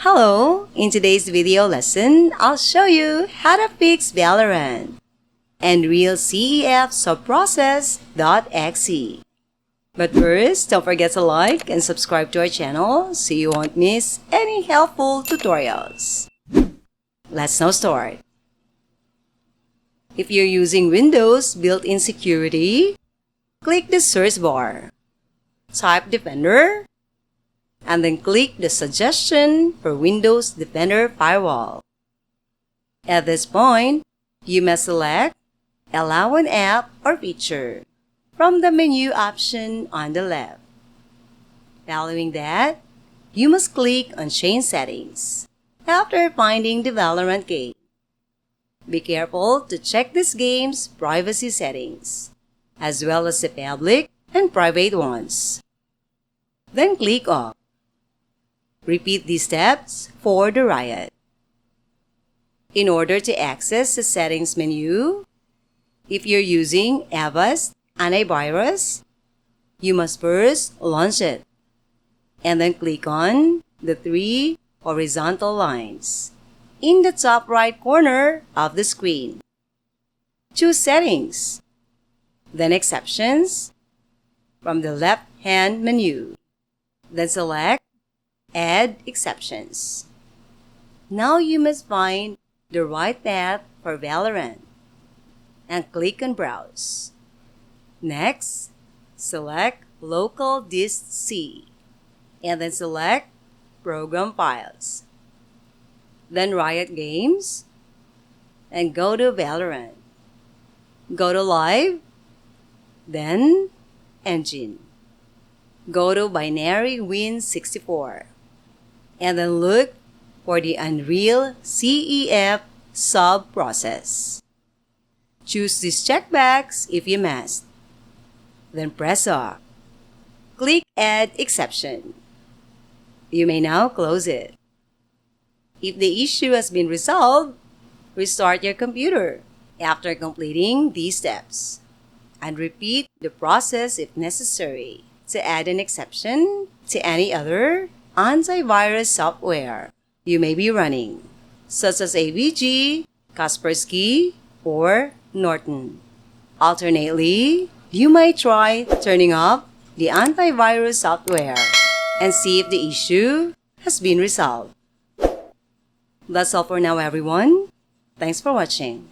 Hello! In today's video lesson, I'll show you how to fix Valorant Unrealcfsubprocess.exe. But first, don't forget to like and subscribe to our channel so you won't miss any helpful tutorials. Let's now start. If you're using Windows built-in security, click the search bar, type Defender, and then click the suggestion for Windows Defender Firewall. At this point, you must select Allow an app or feature from the menu option on the left. Following that, you must click on Change Settings after finding the Valorant game. Be careful to check this game's privacy settings, as well as the public and private ones. Then click OK. Repeat these steps for the Riot. In order to access the Settings menu, if you're using Avast Antivirus, you must first launch it, and then click on the three horizontal lines in the top right corner of the screen. Choose Settings, then Exceptions from the left-hand menu. Then select Add Exceptions. Now you must find the right path for Valorant and click on Browse. Next, select Local Disk C and then select Program Files. Then Riot Games and go to Valorant. Go to Live, then Engine. Go to Binary Win64 and then look for the Unrealcfsubprocess. Choose this checkbox if you must. Then press OK. Click Add Exception. You may now close it. If the issue has been resolved, restart your computer after completing these steps and repeat the process if necessary to add an exception to any other antivirus software you may be running, such as AVG, Kaspersky, or Norton. Alternately, you might try turning off the antivirus software and see if the issue has been resolved. That's all for now, everyone. Thanks for watching.